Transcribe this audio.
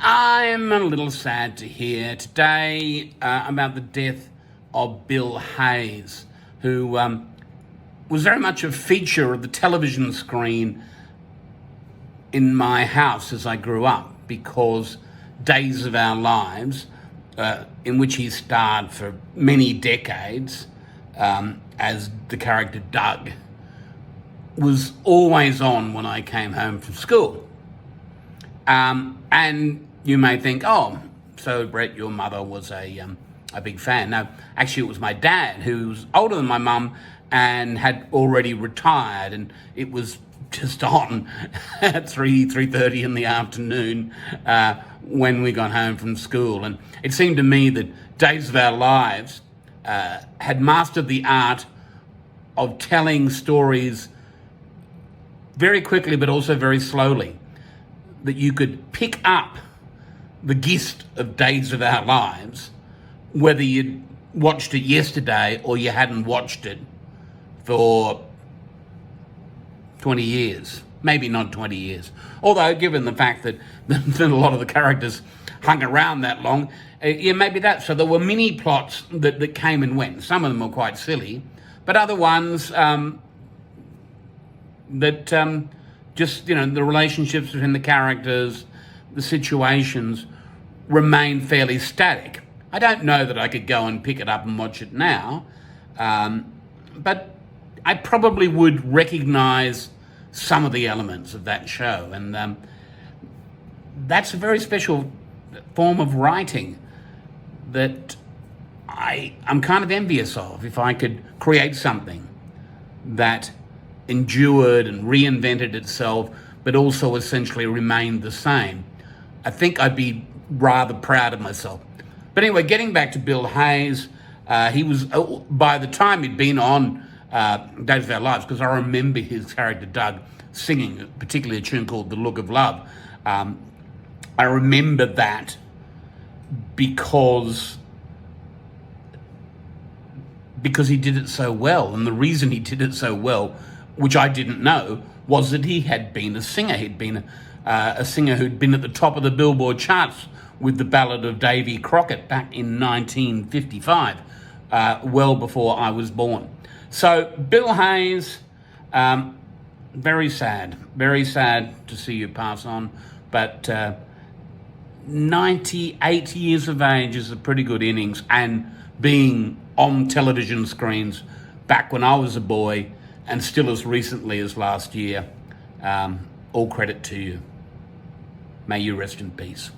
I'm a little sad to hear today about the death of Bill Hayes, who was very much a feature of the television screen in my house as I grew up, because Days of Our Lives, in which he starred for many decades as the character Doug, was always on when I came home from school. And you may think, oh, so Brett, your mother was a big fan. No, actually it was my dad, who was older than my mum and had already retired, and it was just on at 3:30 in the afternoon when we got home from school. And it seemed to me that Days of Our Lives had mastered the art of telling stories very quickly but also very slowly, that you could pick up the gist of Days of Our Lives, whether you'd watched it yesterday or you hadn't watched it for 20 years. Maybe not 20 years. Although, given the fact that a lot of the characters hung around that long, yeah, maybe that. So there were mini plots that came and went. Some of them were quite silly, but other ones that just, the relationships between the characters, the situations remain fairly static. I don't know that I could go and pick it up and watch it now, but I probably would recognize some of the elements of that show. And that's a very special form of writing that I'm kind of envious of. If I could create something that endured and reinvented itself, but also essentially remained the same, I think I'd be rather proud of myself. But anyway, getting back to Bill Hayes, he was, by the time he'd been on Days of Our Lives, because I remember his character Doug singing, particularly a tune called The Look of Love. I remember that because he did it so well. And the reason he did it so well, which I didn't know, was that he had been a singer. He'd been a singer who'd been at the top of the Billboard charts with the Ballad of Davy Crockett back in 1955, well before I was born. So Bill Hayes, very sad to see you pass on, but 98 years of age is a pretty good innings, and being on television screens back when I was a boy and still as recently as last year, all credit to you. May you rest in peace.